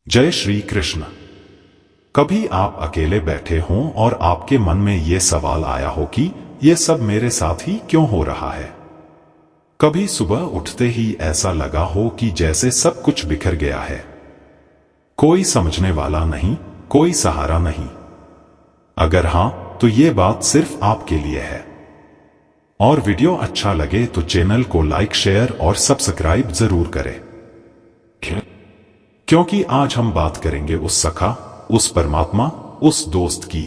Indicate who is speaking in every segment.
Speaker 1: जय श्री कृष्ण। कभी आप अकेले बैठे हों और आपके मन में ये सवाल आया हो कि ये सब मेरे साथ ही क्यों हो रहा है। कभी सुबह उठते ही ऐसा लगा हो कि जैसे सब कुछ बिखर गया है, कोई समझने वाला नहीं, कोई सहारा नहीं। अगर हां तो ये बात सिर्फ आपके लिए है। और वीडियो अच्छा लगे तो चैनल को लाइक, शेयर और सब्सक्राइब जरूर करें, क्योंकि आज हम बात करेंगे उस सखा, उस परमात्मा, उस दोस्त की,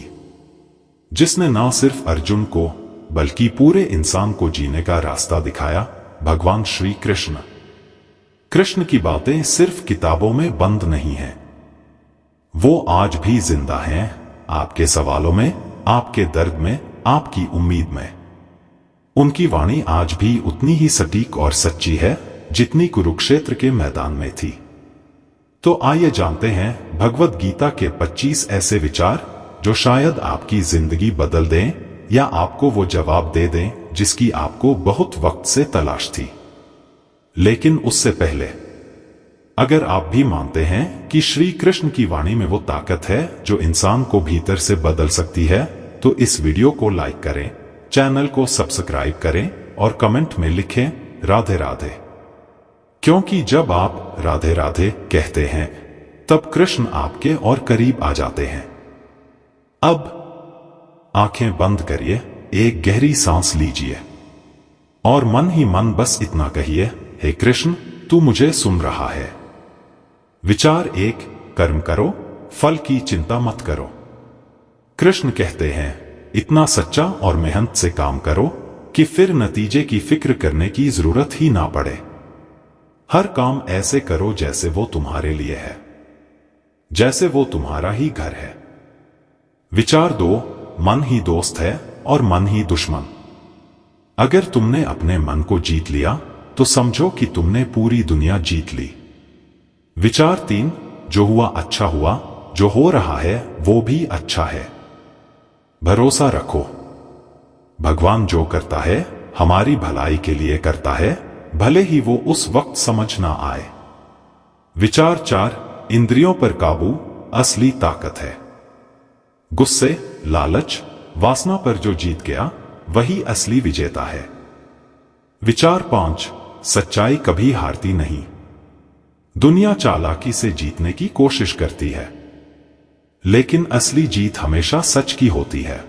Speaker 1: जिसने ना सिर्फ अर्जुन को बल्कि पूरे इंसान को जीने का रास्ता दिखाया, भगवान श्री कृष्ण। कृष्ण की बातें सिर्फ किताबों में बंद नहीं हैं, वो आज भी जिंदा हैं, आपके सवालों में, आपके दर्द में, आपकी उम्मीद में। उनकी वाणी आज भी उतनी ही सटीक और सच्ची है जितनी कुरुक्षेत्र के मैदान में थी। तो आइए जानते हैं भगवद गीता के 25 ऐसे विचार जो शायद आपकी जिंदगी बदल दें या आपको वो जवाब दे दें जिसकी आपको बहुत वक्त से तलाश थी। लेकिन उससे पहले, अगर आप भी मानते हैं कि श्री कृष्ण की वाणी में वो ताकत है जो इंसान को भीतर से बदल सकती है, तो इस वीडियो को लाइक करें, चैनल को सब्सक्राइब करें और कमेंट में लिखें राधे राधे। क्योंकि जब आप राधे राधे कहते हैं तब कृष्ण आपके और करीब आ जाते हैं। अब आंखें बंद करिए, एक गहरी सांस लीजिए और मन ही मन बस इतना कहिए, हे कृष्ण, तू मुझे सुन रहा है। विचार 1, कर्म करो, फल की चिंता मत करो। कृष्ण कहते हैं, इतना सच्चा और मेहनत से काम करो कि फिर नतीजे की फिक्र करने की जरूरत ही ना पड़े। हर काम ऐसे करो जैसे वो तुम्हारे लिए है, जैसे वो तुम्हारा ही घर है। विचार 2, मन ही दोस्त है और मन ही दुश्मन। अगर तुमने अपने मन को जीत लिया तो समझो कि तुमने पूरी दुनिया जीत ली। विचार 3, जो हुआ अच्छा हुआ, जो हो रहा है वो भी अच्छा है। भरोसा रखो, भगवान जो करता है हमारी भलाई के लिए करता है, भले ही वो उस वक्त समझ ना आए। विचार 4, इंद्रियों पर काबू असली ताकत है। गुस्से, लालच, वासना पर जो जीत गया वही असली विजेता है। विचार 5, सच्चाई कभी हारती नहीं। दुनिया चालाकी से जीतने की कोशिश करती है, लेकिन असली जीत हमेशा सच की होती है।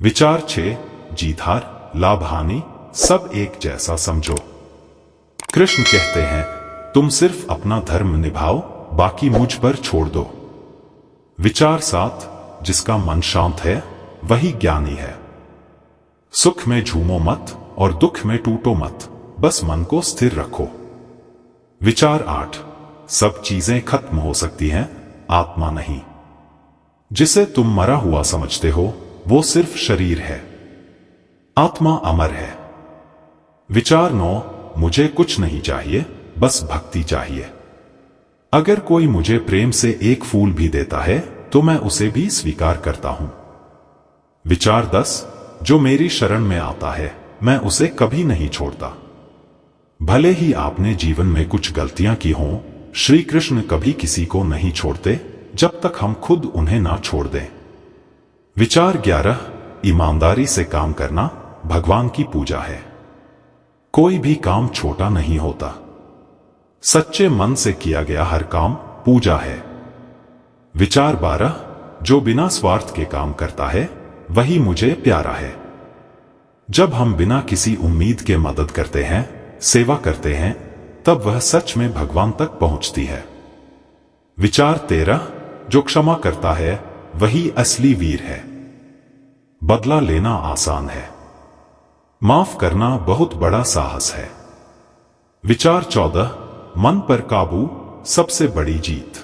Speaker 1: विचार 6, जीत हार, लाभ हानि सब एक जैसा समझो। कृष्ण कहते हैं, तुम सिर्फ अपना धर्म निभाओ, बाकी मुझ पर छोड़ दो। विचार 7, जिसका मन शांत है वही ज्ञानी है। सुख में झूमो मत और दुख में टूटो मत, बस मन को स्थिर रखो। विचार 8, सब चीजें खत्म हो सकती हैं, आत्मा नहीं। जिसे तुम मरा हुआ समझते हो वो सिर्फ शरीर है, आत्मा अमर है। विचार 9, मुझे कुछ नहीं चाहिए, बस भक्ति चाहिए। अगर कोई मुझे प्रेम से एक फूल भी देता है तो मैं उसे भी स्वीकार करता हूं। विचार 10, जो मेरी शरण में आता है मैं उसे कभी नहीं छोड़ता। भले ही आपने जीवन में कुछ गलतियां की हों, श्री कृष्ण कभी किसी को नहीं छोड़ते जब तक हम खुद उन्हें ना छोड़ दें। विचार 11, ईमानदारी से काम करना भगवान की पूजा है। कोई भी काम छोटा नहीं होता, सच्चे मन से किया गया हर काम पूजा है। विचार 12, जो बिना स्वार्थ के काम करता है वही मुझे प्यारा है। जब हम बिना किसी उम्मीद के मदद करते हैं, सेवा करते हैं, तब वह सच में भगवान तक पहुंचती है। विचार 13, जो क्षमा करता है वही असली वीर है। बदला लेना आसान है, माफ करना बहुत बड़ा साहस है। विचार 14, मन पर काबू सबसे बड़ी जीत।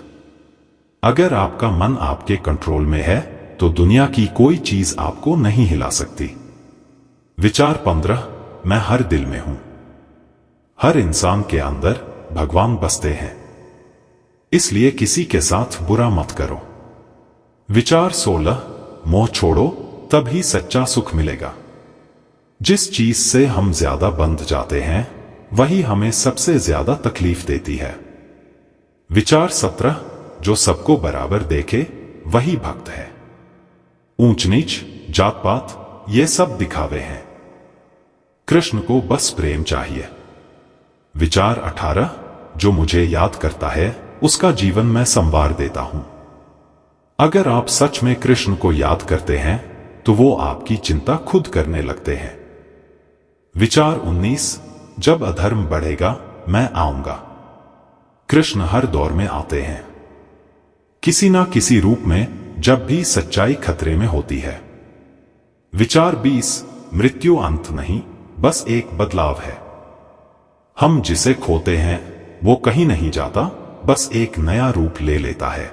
Speaker 1: अगर आपका मन आपके कंट्रोल में है तो दुनिया की कोई चीज आपको नहीं हिला सकती। विचार 15, मैं हर दिल में हूं। हर इंसान के अंदर भगवान बसते हैं, इसलिए किसी के साथ बुरा मत करो। विचार 16, मोह छोड़ो तभी सच्चा सुख मिलेगा। जिस चीज से हम ज्यादा बंध जाते हैं वही हमें सबसे ज्यादा तकलीफ देती है। विचार 17, जो सबको बराबर देखे वही भक्त है। ऊंच नीच, जात पात, ये सब दिखावे हैं। कृष्ण को बस प्रेम चाहिए। विचार 18, जो मुझे याद करता है उसका जीवन मैं संवार देता हूं। अगर आप सच में कृष्ण को याद करते हैं तो वो आपकी चिंता खुद करने लगते हैं। विचार 19, जब अधर्म बढ़ेगा मैं आऊंगा। कृष्ण हर दौर में आते हैं, किसी ना किसी रूप में, जब भी सच्चाई खतरे में होती है। विचार 20, मृत्यु अंत नहीं, बस एक बदलाव है। हम जिसे खोते हैं वो कहीं नहीं जाता, बस एक नया रूप ले लेता है।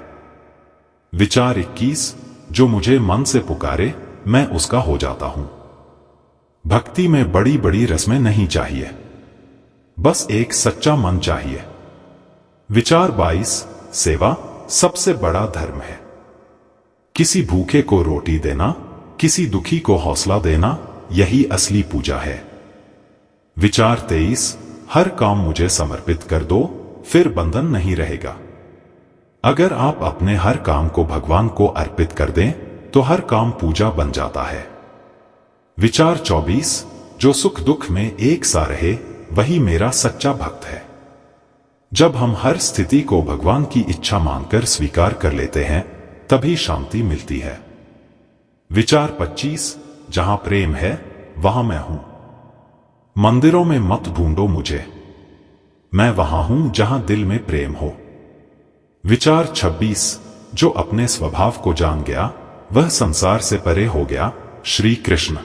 Speaker 1: विचार 21, जो मुझे मन से पुकारे मैं उसका हो जाता हूं। भक्ति में बड़ी बड़ी रस्में नहीं चाहिए, बस एक सच्चा मन चाहिए। विचार 22, सेवा सबसे बड़ा धर्म है। किसी भूखे को रोटी देना, किसी दुखी को हौसला देना, यही असली पूजा है। विचार 23, हर काम मुझे समर्पित कर दो, फिर बंधन नहीं रहेगा। अगर आप अपने हर काम को भगवान को अर्पित कर दें तो हर काम पूजा बन जाता है। विचार 24, जो सुख दुख में एक सा रहे वही मेरा सच्चा भक्त है। जब हम हर स्थिति को भगवान की इच्छा मानकर स्वीकार कर लेते हैं तभी शांति मिलती है। विचार 25, जहां प्रेम है वहां मैं हूं। मंदिरों में मत ढूंढो मुझे, मैं वहां हूं जहां दिल में प्रेम हो। विचार 26, जो अपने स्वभाव को जान गया वह संसार से परे हो गया। श्री कृष्ण।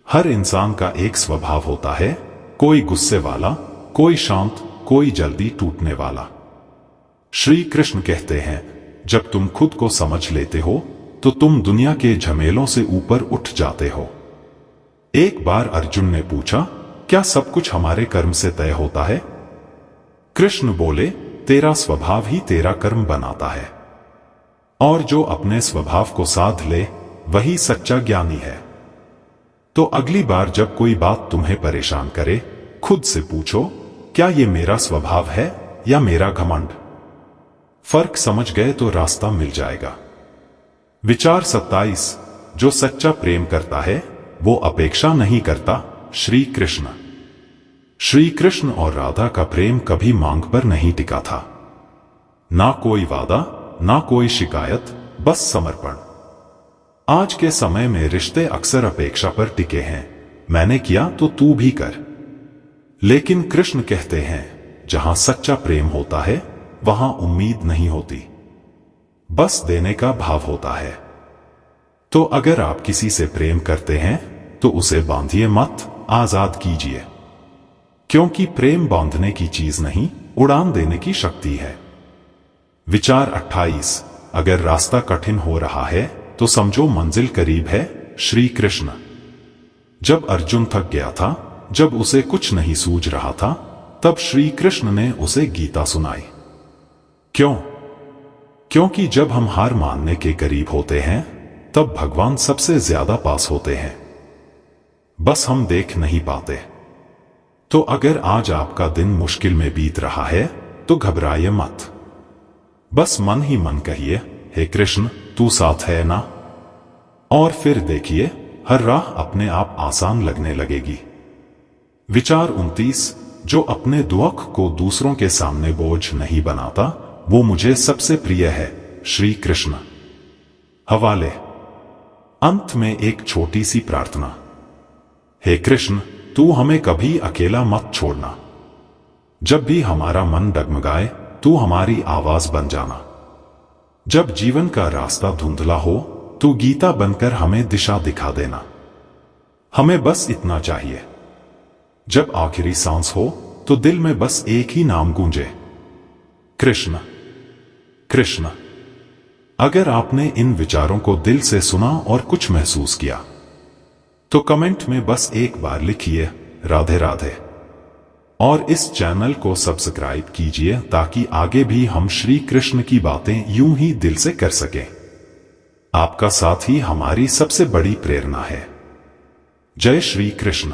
Speaker 1: हर इंसान का एक स्वभाव होता है, कोई गुस्से वाला, कोई शांत, कोई जल्दी टूटने वाला। श्री कृष्ण कहते हैं, जब तुम खुद को समझ लेते हो तो तुम दुनिया के झमेलों से ऊपर उठ जाते हो। एक बार अर्जुन ने पूछा, क्या सब कुछ हमारे कर्म से तय होता है? कृष्ण बोले, तेरा स्वभाव ही तेरा कर्म बनाता है, और जो अपने स्वभाव को साध ले वही सच्चा ज्ञानी है। तो अगली बार जब कोई बात तुम्हें परेशान करे, खुद से पूछो, क्या ये मेरा स्वभाव है या मेरा घमंड? फर्क समझ गए तो रास्ता मिल जाएगा। विचार 27, जो सच्चा प्रेम करता है वो अपेक्षा नहीं करता। श्री कृष्ण। श्री कृष्ण और राधा का प्रेम कभी मांग पर नहीं टिका था। ना कोई वादा, ना कोई शिकायत, बस समर्पण। आज के समय में रिश्ते अक्सर अपेक्षा पर टिके हैं, मैंने किया तो तू भी कर। लेकिन कृष्ण कहते हैं, जहां सच्चा प्रेम होता है वहां उम्मीद नहीं होती, बस देने का भाव होता है। तो अगर आप किसी से प्रेम करते हैं तो उसे बांधिए मत, आजाद कीजिए। क्योंकि प्रेम बांधने की चीज नहीं, उड़ान देने की शक्ति है। विचार 28, अगर रास्ता कठिन हो रहा है तो समझो मंजिल करीब है। श्री कृष्ण। जब अर्जुन थक गया था, जब उसे कुछ नहीं सूझ रहा था, तब श्री कृष्ण ने उसे गीता सुनाई। क्यों? क्योंकि जब हम हार मानने के करीब होते हैं तब भगवान सबसे ज्यादा पास होते हैं, बस हम देख नहीं पाते। तो अगर आज आपका दिन मुश्किल में बीत रहा है तो घबराइए मत, बस मन ही मन कहिए, हे कृष्ण तू साथ है ना? और फिर देखिए हर राह अपने आप आसान लगने लगेगी। विचार 29, जो अपने दुख को दूसरों के सामने बोझ नहीं बनाता वो मुझे सबसे प्रिय है। श्री कृष्ण। हवाले। अंत में एक छोटी सी प्रार्थना, हे कृष्ण तू हमें कभी अकेला मत छोड़ना। जब भी हमारा मन डगमगाए तू हमारी आवाज बन जाना। जब जीवन का रास्ता धुंधला हो तू गीता बनकर हमें दिशा दिखा देना। हमें बस इतना चाहिए, जब आखिरी सांस हो तो दिल में बस एक ही नाम गूंजे, कृष्ण कृष्ण। अगर आपने इन विचारों को दिल से सुना और कुछ महसूस किया तो कमेंट में बस एक बार लिखिए राधे राधे, और इस चैनल को सब्सक्राइब कीजिए ताकि आगे भी हम श्री कृष्ण की बातें यूं ही दिल से कर सकें। आपका साथ ही हमारी सबसे बड़ी प्रेरणा है। जय श्री कृष्ण।